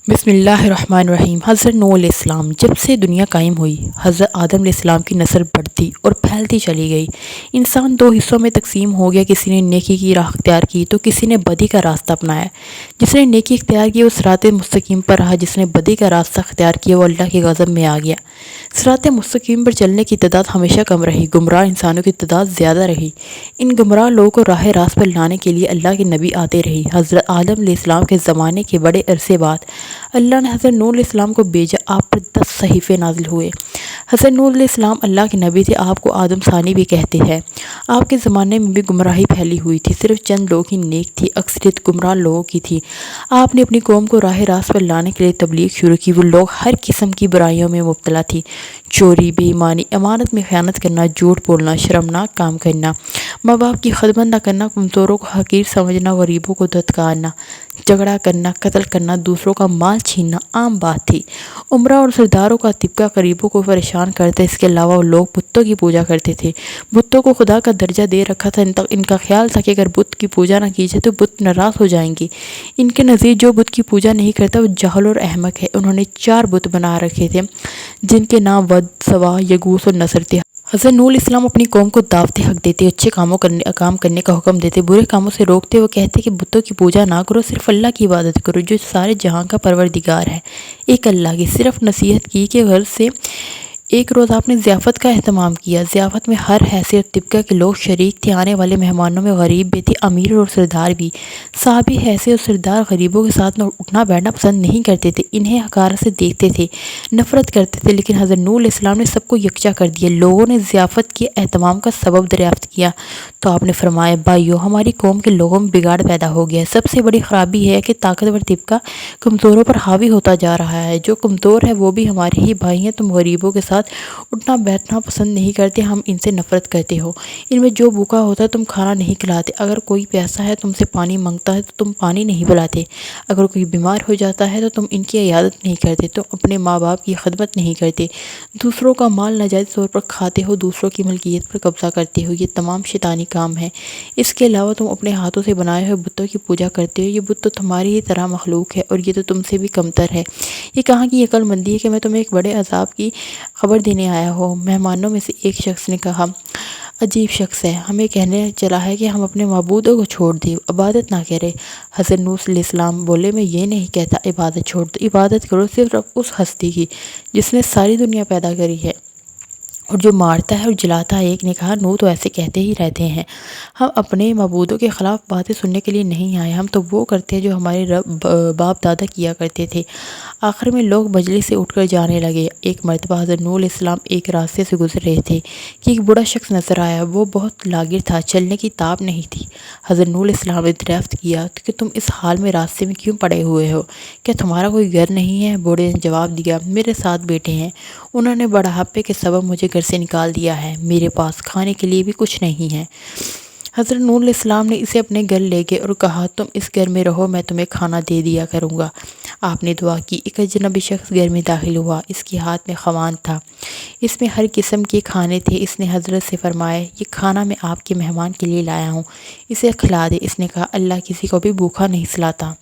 بسم اللہ الرحمن الرحیم۔ حضرت نوح علیہ السلام جب سے دنیا قائم ہوئی، حضرت آدم علیہ السلام کی نسل بڑھتی اور پھیلتی چلی گئی۔ انسان دو حصوں میں تقسیم ہو گیا، کسی نے نیکی کی راہ اختیار کی تو کسی نے بدی کا راستہ اپنایا۔ جس نے نیکی اختیار کی وہ صراط مستقیم پر رہا، جس نے بدی کا راستہ اختیار کیا وہ اللہ کے غضب میں آ گیا۔ صراط مستقیم پر چلنے کی تعداد ہمیشہ کم رہی، گمراہ انسانوں کی تعداد زیادہ رہی۔ ان گمراہ لوگوں کو راہ راست پر لانے کے لیے اللہ کے نبی آتے رہے۔ حضرت آدم علیہ السلام کے زمانے کے بڑے عرصے بعد اللہ نے حضرت نوح علیہ السلام کو بھیجا۔ آپ پر 10 صحیفے نازل ہوئے۔ حضرت نوح علیہ السلام اللہ کے نبی تھے، آپ کو آدم ثانی بھی کہتے ہیں۔ آپ کے زمانے میں بھی گمراہی پھیلی ہوئی تھی، صرف چند لوگ ہی نیک تھی، اکثریت گمراہ لوگوں کی تھی۔ آپ نے اپنی قوم کو راہ راست پر لانے کے لیے تبلیغ شروع کی۔ وہ لوگ ہر قسم کی برائیوں میں مبتلا تھی، چوری، بے ایمانی، امانت میں خیانت کرنا، جھوٹ بولنا، شرمناک کام کرنا، ماں باپ کی خدمت نہ کرنا، کمزوروں کو حقیر سمجھنا، غریبوں کو دھتکارنا، جھگڑا کرنا، قتل کرنا، دوسروں کا مال چھیننا عام بات تھی۔ عمرہ اور سرداروں کا طبقہ غریبوں کو پریشان کرتا۔ اس کے علاوہ وہ لوگ بتوں کی پوجا کرتے تھے، بتوں کو خدا کا درجہ دے رکھا تھا۔ ان کا خیال تھا کہ اگر بت کی پوجا نہ کی جائے تو بت ناراض ہو جائیں گے۔ ان کے نزدیک جو بت کی پوجا نہیں کرتا وہ جاہل اور احمق ہے۔ انہوں نے 4 بت بنا رکھے تھے جن کے نام ود، سوا، یغوث اور نصر تھے۔ حضرت نوح علیہ السلام اپنی قوم کو دعوت حق دیتے، اچھے کام کرنے کا حکم دیتے، برے کاموں سے روکتے۔ وہ کہتے کہ بتوں کی پوجا نہ کرو، صرف اللہ کی عبادت کرو جو سارے جہاں کا پروردگار ہے، ایک اللہ کی صرف نصیحت کی کہ غرض سے ایک روز آپ نے ضیافت کا اہتمام کیا۔ ضیافت میں ہر حیثیت اور طبقہ کے لوگ شریک تھے۔ آنے والے مہمانوں میں غریب بھی تھے، امیر اور سردار بھی۔ صحابی حیثیت اور سردار غریبوں کے ساتھ اٹھنا بیٹھنا پسند نہیں کرتے تھے، انہیں حقارت سے دیکھتے تھے، نفرت کرتے تھے، لیکن حضرت نوح علیہ السلام نے سب کو یکجا کر دیا۔ لوگوں نے ضیافت کے اہتمام کا سبب دریافت کیا تو آپ نے فرمایا، بھائیو، ہماری قوم کے لوگوں میں بگاڑ پیدا ہو گیا ہے۔ سب سے بڑی خرابی ہے کہ طاقتور طبقہ کمزوروں پر حاوی ہوتا جا رہا ہے۔ جو کمزور ہے وہ بھی ہمارے ہی بھائی ہیں۔ تم غریبوں کے ساتھ اٹھنا بیٹھنا پسند نہیں کرتے، ہم ان سے نفرت کرتے ہو۔ ان میں جو بھوکا ہوتا ہے تم کھانا نہیں کھلاتے، اگر کوئی پیاسا ہے تم سے پانی مانگتا ہے تو تم پانی نہیں پلاتے، اگر کوئی بیمار ہو جاتا ہے تو تم ان کی عیادت نہیں کرتے، تم اپنے ماں باپ کی خدمت نہیں کرتے، دوسروں کا مال ناجائز طور پر کھاتے ہو، دوسروں کی ملکیت پر قبضہ کرتے ہو۔ یہ تمام شیطانی کام ہے۔ اس کے علاوہ تم اپنے ہاتھوں سے بنائے ہوئے بتوں کی پوجا کرتے ہو۔ یہ بت تو تمہاری ہی طرح مخلوق ہے اور یہ تو تم سے بھی کمتر ہے۔ یہ کہاں کی عقل مندی ہے کہ میں تمہیں ایک بڑے عذاب کی خبر دینے آیا ہوں۔ مہمانوں میں سے ایک شخص نے کہا، عجیب شخص ہے، ہمیں کہنے چلا ہے کہ ہم اپنے معبودوں کو چھوڑ دیں، عبادت نہ کریں۔ حضرت نوح علیہ السلام بولے، میں یہ نہیں کہتا عبادت چھوڑ دو، عبادت کرو صرف اس ہستی کی جس نے ساری دنیا پیدا کری ہے اور جو مارتا ہے اور جلاتا ہے۔ ایک نے کہا، نوح تو ایسے کہتے ہی رہتے ہیں، ہم اپنے معبودوں کے خلاف باتیں سننے کے لیے نہیں آئے، ہم تو وہ کرتے ہیں جو ہمارے باپ دادا کیا کرتے تھے۔ آخر میں لوگ مجلس سے اٹھ کر جانے لگے۔ ایک مرتبہ حضرت نوح علیہ السلام ایک راستے سے گزر رہے تھے کہ ایک بوڑھا شخص نظر آیا۔ وہ بہت لاغر تھا، چلنے کی تاب نہیں تھی۔ حضرت نوح علیہ السلام نے دریافت کیا کہ تم اس حال میں راستے میں کیوں پڑے ہوئے ہو؟ کیا تمہارا کوئی گھر نہیں ہے؟ بوڑھے نے جواب دیا، میرے 7 بیٹے ہیں، انہوں نے بڑھاپے کے سبب مجھے گھر سے نکال دیا ہے، میرے پاس کھانے کے لیے بھی کچھ نہیں ہے۔ حضرت نوح علیہ السلام نے اسے اپنے گھر لے گئے اور کہا، تم اس گھر میں رہو، میں تمہیں کھانا دے دیا کروں گا۔ آپ نے دعا کی۔ ایک اجنبی شخص گھر میں داخل ہوا، اس کے ہاتھ میں خوان تھا، اس میں ہر قسم کے کھانے تھے۔ اس نے حضرت سے فرمایا، یہ کھانا میں آپ کے مہمان کے لیے لایا ہوں، اسے کھلا دے۔ اس نے کہا، اللہ کسی کو بھی بھوکا نہیں سلاتا۔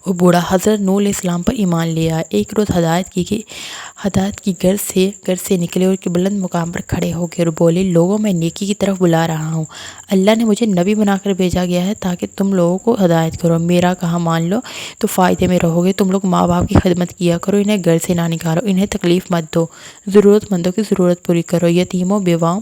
وہ بوڑھا حضرت نوح علیہ السلام پر ایمان لے آیا۔ ایک روز ہدایت کی گھر سے نکلے اور ایک بلند مقام پر کھڑے ہو گئے اور بولے، لوگوں میں نیکی کی طرف بلا رہا ہوں، اللہ نے مجھے نبی بنا کر بھیجا گیا ہے تاکہ تم لوگوں کو ہدایت کرو، میرا کہا مان لو تو فائدے میں رہو گے۔ تم لوگ ماں باپ کی خدمت کیا کرو، انہیں گھر سے نہ نکالو، انہیں تکلیف مت دو، ضرورت مندوں کی ضرورت پوری کرو، یتیموں، بیواؤں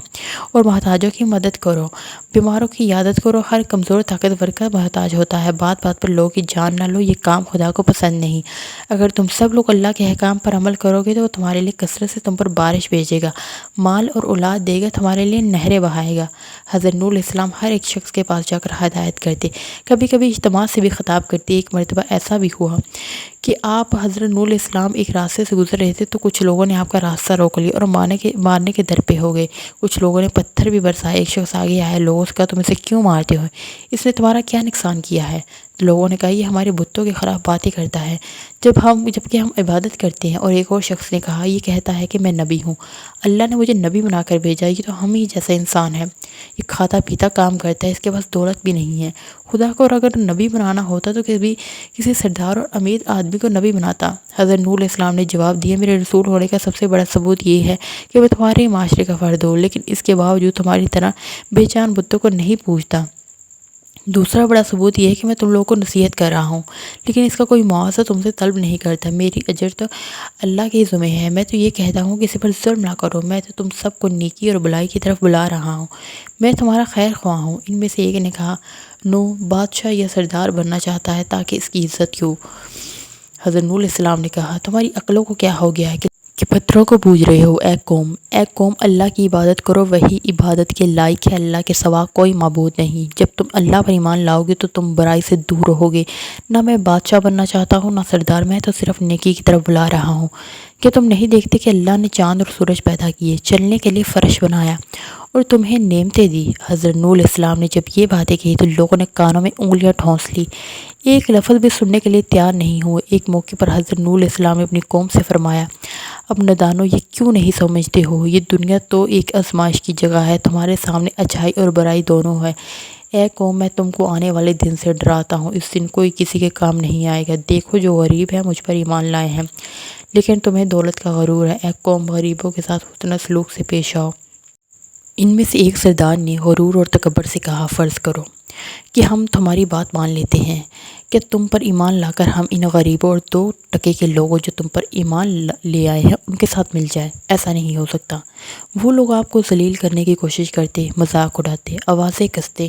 اور محتاجوں کی مدد کرو، بیماروں کی عیادت کرو، ہر کمزور طاقتور کا محتاج ہوتا ہے، بات بات پر لوگوں کی جان نہ لو، یہ کام خدا کو پسند نہیں۔ اگر تم سب لوگ اللہ کے احکام پر عمل کرو گے تو وہ تمہارے لیے کثرت سے تم پر بارش بھیجے گا، مال اور اولاد دے گا، تمہارے لیے نہریں بہائے گا۔ حضرت نوح علیہ السلام ہر ایک شخص کے پاس جا کر ہدایت کرتے، کبھی کبھی اجتماع سے بھی خطاب کرتے۔ ایک مرتبہ ایسا بھی ہوا کہ آپ حضرت نوح علیہ السلام ایک راستے سے گزر رہے تھے تو کچھ لوگوں نے آپ کا راستہ روک لیا اور مارنے کے در پہ ہو گئے۔ کچھ لوگوں نے پتھر بھی برسائے۔ ایک شخص آگے آیا، لوگوں سے کہا، تم اسے کیوں مارتے ہو؟ اس نے تمہارا کیا نقصان کیا ہے؟ لوگوں نے کہا یہ ہمارے بتوں کی خراب باتیں کرتا ہے جبکہ ہم عبادت کرتے ہیں۔ اور ایک اور شخص نے کہا یہ کہتا ہے کہ میں نبی ہوں، اللہ نے مجھے نبی بنا کر بھیجا، یہ تو ہم ہی جیسا انسان ہے، یہ کھاتا پیتا کام کرتا ہے، اس کے پاس دولت بھی نہیں ہے۔ خدا کو اگر نبی بنانا ہوتا تو کسی سردار اور امیر آدمی کو نبی بناتا۔ حضرت نوح علیہ السلام نے جواب دیا میرے رسول ہونے کا سب سے بڑا ثبوت یہ ہے کہ میں تمہارے معاشرے کا فرد ہوں، لیکن اس کے باوجود تمہاری طرح بے جان بتوں کو نہیں پوجتا۔ دوسرا بڑا ثبوت یہ ہے کہ میں تم لوگوں کو نصیحت کر رہا ہوں، لیکن اس کا کوئی معاوضہ تم سے طلب نہیں کرتا، میری اجر تو اللہ کے ذمہ ہے۔ میں تو یہ کہتا ہوں کہ کسی پر ظلم نہ کرو، میں تو تم سب کو نیکی اور بلائی کی طرف بلا رہا ہوں، میں تمہارا خیر خواہ ہوں۔ ان میں سے ایک نے کہا نوح بادشاہ یا سردار بننا چاہتا ہے تاکہ اس کی عزت ہو۔ حضرت نوح علیہ السلام نے کہا تمہاری عقلوں کو کیا ہو گیا ہے کہ پتھروں کو پوج رہے ہو؟ اے قوم اللہ کی عبادت کرو، وہی عبادت کے لائق ہے، اللہ کے سوا کوئی معبود نہیں۔ جب تم اللہ پر ایمان لاؤ گے تو تم برائی سے دور رہو گے۔ نہ میں بادشاہ بننا چاہتا ہوں نہ سردار، میں تو صرف نیکی کی طرف بلا رہا ہوں۔ کہ تم نہیں دیکھتے کہ اللہ نے چاند اور سورج پیدا کیے، چلنے کے لیے فرش بنایا اور تمہیں نعمتیں دی؟ حضرت نوح علیہ السلام نے جب یہ باتیں کہی تو لوگوں نے کانوں میں انگلیاں ٹھونس لی، ایک لفظ بھی سننے کے لیے تیار نہیں ہوئے۔ ایک موقع پر حضرت نوح علیہ السلام نے اپنی قوم سے فرمایا اب نادانو یہ کیوں نہیں سمجھتے ہو، یہ دنیا تو ایک آزمائش کی جگہ ہے، تمہارے سامنے اچھائی اور برائی دونوں ہے۔ اے قوم میں تم کو آنے والے دن سے ڈراتا ہوں، اس دن کوئی کسی کے کام نہیں آئے گا۔ دیکھو جو غریب ہے مجھ پر ایمان لائے ہیں لیکن تمہیں دولت کا غرور ہے۔ اے قوم غریبوں کے ساتھ حسن سلوک سے پیش آؤ۔ ان میں سے ایک سردار نے غرور اور تکبر سے کہا فرض کرو کہ ہم تمہاری بات مان لیتے ہیں کہ تم پر ایمان لا کر ہم ان غریبوں اور 2 ٹکے کے لوگوں جو تم پر ایمان لے آئے ہیں ان کے ساتھ مل جائے۔ ایسا نہیں ہو سکتا۔ وہ لوگ آپ کو ذلیل کرنے کی کوشش کرتے، مذاق اڑاتے، آوازیں کستے،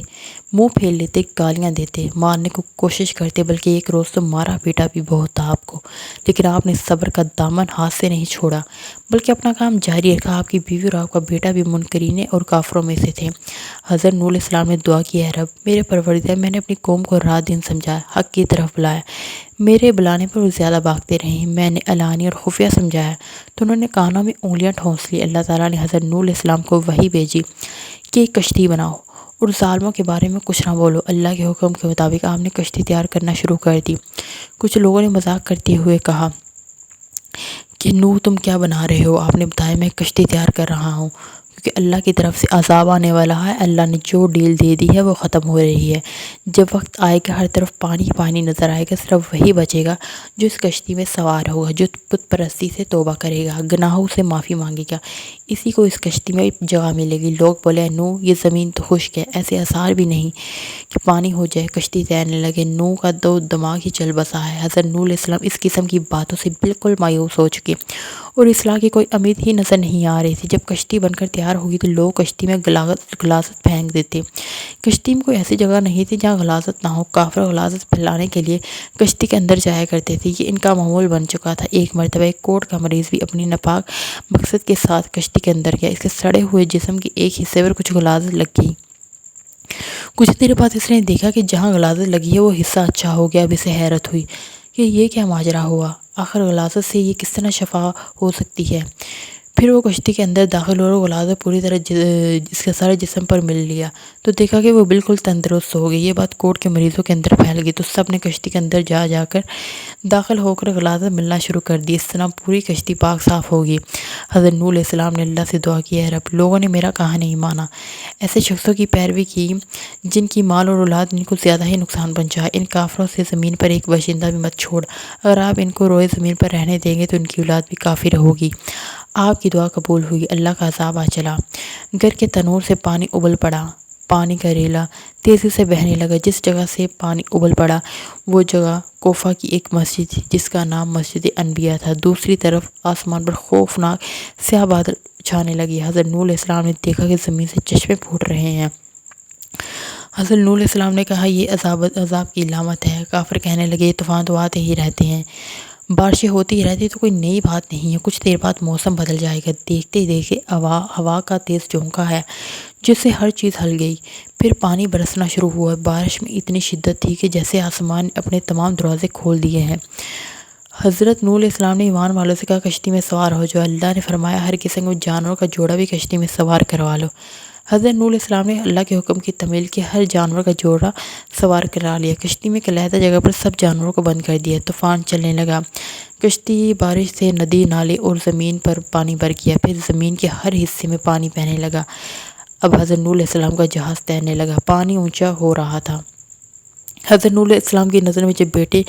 منہ پھیر لیتے، گالیاں دیتے، مارنے کی کوشش کرتے، بلکہ ایک روز تو مارا پیٹا بھی بہت تھا آپ کو، لیکن آپ نے صبر کا دامن ہاتھ سے نہیں چھوڑا بلکہ اپنا کام جاری رکھا۔ آپ کی بیوی اور آپ کا بیٹا بھی منکرین اور کافروں میں سے تھے۔ حضرت نوح علیہ السلام نے دعا کی اے رب میرے پروردگار میں نے اپنی قوم کو رات دن سمجھایا، حق کی طرف بلایا، میرے بلانے پر وہ زیادہ بھاگتے رہے، میں نے علانی اور خفیہ سمجھایا تو انہوں نے کانوں میں انگلیاں ٹھونس لی۔ اللہ تعالیٰ نے حضرت نوح علیہ السلام کو وحی بھیجی کہ ایک کشتی بناؤ اور ظالموں کے بارے میں کچھ نہ بولو۔ اللہ کے حکم کے مطابق آپ نے کشتی تیار کرنا شروع کر دی۔ کچھ لوگوں نے مذاق کرتے ہوئے کہا کہ نوح تم کیا بنا رہے ہو؟ آپ نے بتایا میں کشتی تیار کر رہا ہوں کیونکہ اللہ کی طرف سے عذاب آنے والا ہے، اللہ نے جو ڈیل دے دی ہے وہ ختم ہو رہی ہے۔ جب وقت آئے گا ہر طرف پانی پانی نظر آئے گا، صرف وہی بچے گا جو اس کشتی میں سوار ہوگا، جو بت پرستی سے توبہ کرے گا، گناہوں سے معافی مانگے گا، اسی کو اس کشتی میں جگہ ملے گی۔ لوگ بولے نوح یہ زمین تو خشک ہے، ایسے آثار بھی نہیں کہ پانی ہو جائے، کشتی تیرنے لگے۔ نوح کا تو دماغ ہی چل بسا ہے۔ حضرت نوح علیہ السلام اس قسم کی باتوں سے بالکل مایوس ہو چکے اور اصلاح کی کوئی امید ہی نظر نہیں آ رہی تھی۔ جب کشتی بن کر تیار ہوگی تو لوگ کشتی میں غلاظت پھینک دیتے۔ کشتی میں کوئی ایسی جگہ نہیں تھی جہاں غلاظت نہ ہو۔ کافر غلاظت پھیلانے کے لیے کشتی کے اندر جایا کرتے تھے، یہ ان کا معمول بن چکا تھا۔ ایک مرتبہ ایک کوڑ کا مریض بھی اپنی ناپاک مقصد کے ساتھ کشتی کے اندر گیا، اس کے سڑے ہوئے جسم کے ایک حصے پر کچھ غلاظت لگ گئی۔ کچھ دیر بعد اس نے دیکھا کہ جہاں غلاظت لگی ہے وہ حصہ اچھا ہو گیا۔ اب اسے حیرت ہوئی کہ یہ کیا ماجرا ہوا، آخر غلاظت سے یہ کس طرح شفا ہو سکتی ہے۔ پھر وہ کشتی کے اندر داخل ہو اور غلاظت پوری طرح اس کے سارے جسم پر مل لیا تو دیکھا کہ وہ بالکل تندرست ہو گئی۔ یہ بات کوڑ کے مریضوں کے اندر پھیل گئی تو سب نے کشتی کے اندر جا کر داخل ہو کر غلاظت ملنا شروع کر دی۔ اس طرح پوری کشتی پاک صاف ہو گئی۔ حضرت نوح علیہ السلام نے اللہ سے دعا کی اے رب لوگوں نے میرا کہا نہیں مانا، ایسے شخصوں کی پیروی کی جن کی مال اور اولاد ان کو زیادہ ہی نقصان پہنچائے۔ ان کافروں سے زمین پر ایک باشندہ بھی مت چھوڑ، اگر آپ ان کو روئے زمین پر رہنے دیں گے تو ان کی اولاد بھی کافر ہوگی۔ آپ کی دعا قبول ہوئی، اللہ کا عذاب آ چلا، گر کے تنور سے پانی ابل پڑا، پانی کا ریلا تیزی سے بہنے لگا۔ جس جگہ سے پانی ابل پڑا وہ جگہ کوفہ کی ایک مسجد تھی جس کا نام مسجد انبیاء تھا۔ دوسری طرف آسمان پر خوفناک سیاہ بادل چھانے لگے۔ حضرت نوح علیہ السلام نے دیکھا کہ زمین سے چشمے پھوٹ رہے ہیں۔ حضرت نوح علیہ السلام نے کہا یہ عذاب کی علامت ہے۔ کافر کہنے لگے طوفان تو آتے ہی رہتے ہیں، بارشیں ہوتی ہی رہتی تو کوئی نئی بات نہیں ہے، کچھ دیر بعد موسم بدل جائے گا۔ دیکھتے ہی دیکھتے ہوا کا تیز جھونکا ہے جس سے ہر چیز ہل گئی، پھر پانی برسنا شروع ہوا۔ بارش میں اتنی شدت تھی کہ جیسے آسمان نے اپنے تمام دروازے کھول دیے ہیں۔ حضرت نوح علیہ السلام نے ایمان والوں سے کہا کشتی میں سوار ہو جاؤ۔ اللہ نے فرمایا ہر قسم کے جانوروں کا جوڑا بھی کشتی میں سوار کروا لو۔ حضرت نوح علیہ السلام نے اللہ کے حکم کی تعمیل کی، ہر جانور کا جوڑا سوار کرا لیا، کشتی میں ایک علیحدہ جگہ پر سب جانوروں کو بند کر دیا، طوفان چلنے لگا، کشتی بارش سے ندی نالے اور زمین پر پانی بھر گیا، پھر زمین کے ہر حصے میں پانی بہنے لگا۔ اب حضرت نوح علیہ السلام کا جہاز تیرنے لگا، پانی اونچا ہو رہا تھا۔ حضرت نوح علیہ السلام کی نظر میں جب بیٹے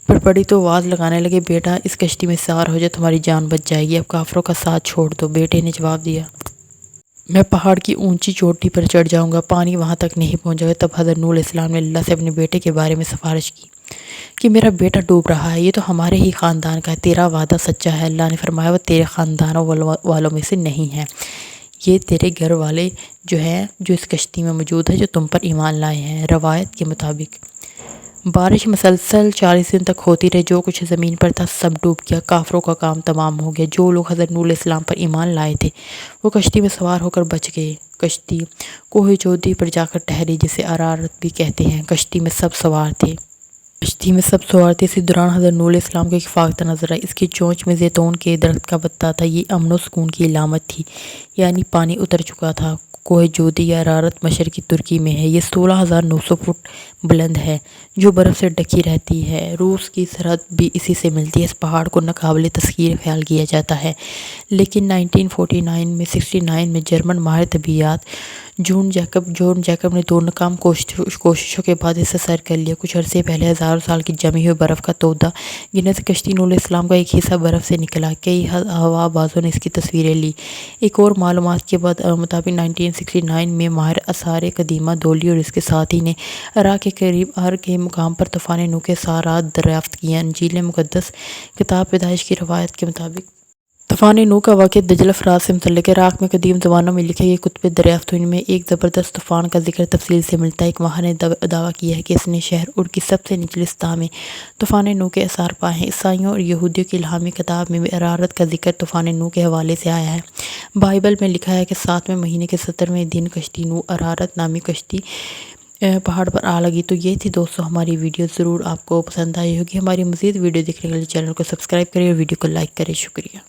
پر پڑی تو آواز لگانے لگے، بیٹا اس کشتی میں سوار ہو جا، تمہاری جان بچ جائے گی، اب کافروں کا ساتھ چھوڑ دو۔ بیٹے نے جواب دیا، میں پہاڑ کی اونچی چوٹی پر چڑھ جاؤں گا، پانی وہاں تک نہیں پہنچے گا۔ تب حضرت نوح علیہ السلام نے اللہ سے اپنے بیٹے کے بارے میں سفارش کی کہ میرا بیٹا ڈوب رہا ہے، یہ تو ہمارے ہی خاندان کا ہے، تیرا وعدہ سچا ہے۔ اللہ نے فرمایا، وہ تیرے خاندان والوں میں سے نہیں ہے، یہ تیرے گھر والے جو ہیں جو اس کشتی میں موجود ہے، جو تم پر ایمان لائے ہیں۔ روایت کے مطابق بارش مسلسل 40 دن تک ہوتی رہی، جو کچھ زمین پر تھا سب ڈوب گیا، کافروں کا کام تمام ہو گیا۔ جو لوگ حضرت نوح علیہ السلام پر ایمان لائے تھے وہ کشتی میں سوار ہو کر بچ گئے۔ کشتی کوہ جودی پر جا کر ٹھہری، جسے ارارات بھی کہتے ہیں۔ کشتی میں سب سوار تھے۔ اسی دوران حضرت نوح علیہ السلام کو ایک فاختہ نظر آئی، اس کی چونچ میں زیتون کے درخت کا پتا تھا، یہ امن و سکون کی علامت تھی، یعنی پانی اتر چکا تھا۔ کوہ جودی یا ارارات مشرقی ترکی میں ہے، یہ 16,900 فٹ بلند ہے، جو برف سے ڈھکی رہتی ہے۔ روس کی سرحد بھی اسی سے ملتی ہے۔ اس پہاڑ کو ناقابل تسخیر خیال کیا جاتا ہے، لیکن 69 میں جرمن ماہر طبیعیات جون جیکب نے 2 ناکام کوششوں کے بعد اسے سر کر لیا۔ کچھ عرصے پہلے ہزاروں سال کی جمی ہوئی برف کا تودہ گرنے سے کشتی نوح علیہ السلام کا ایک حصہ برف سے نکلا۔ کئی ہوا بازوں نے اس کی تصویریں لی۔ ایک اور معلومات کے مطابق 1969 میں ماہر آثار قدیمہ دولی اور اس کے ساتھی نے عراق کے قریب ار کے مقام پر طوفان نوح کے اثرات دریافت کیے۔ انجیل مقدس کتاب پیدائش کی روایت کے مطابق طوفان نوح کا واقعہ دجلہ فرات سے متعلق ہے۔ عراق میں قدیم زبانوں میں لکھے گئے کتب دریافت ہوئے، ان میں ایک زبردست طوفان کا ذکر تفصیل سے ملتا ہے۔ ایک ماہر نے دعویٰ کیا ہے کہ اس نے شہر ار کی سب سے نچلی سطح میں طوفان نوح کے آثار پائے ہیں۔ عیسائیوں اور یہودیوں کی الہامی کتاب میں بھی ارارات کا ذکر طوفان نوح کے حوالے سے آیا ہے۔ بائبل میں لکھا ہے کہ 7ویں مہینے کے 17ویں دن کشتی نوح ارارات نامی کشتی پہاڑ پر آ لگی۔ تو یہ تھی دوستو ہماری ویڈیو، ضرور آپ کو پسند آئی ہوگی۔ ہماری مزید ویڈیو دیکھنے کے لیے چینل کو سبسکرائب کریں اور ویڈیو کو لائک کریں۔ شکریہ۔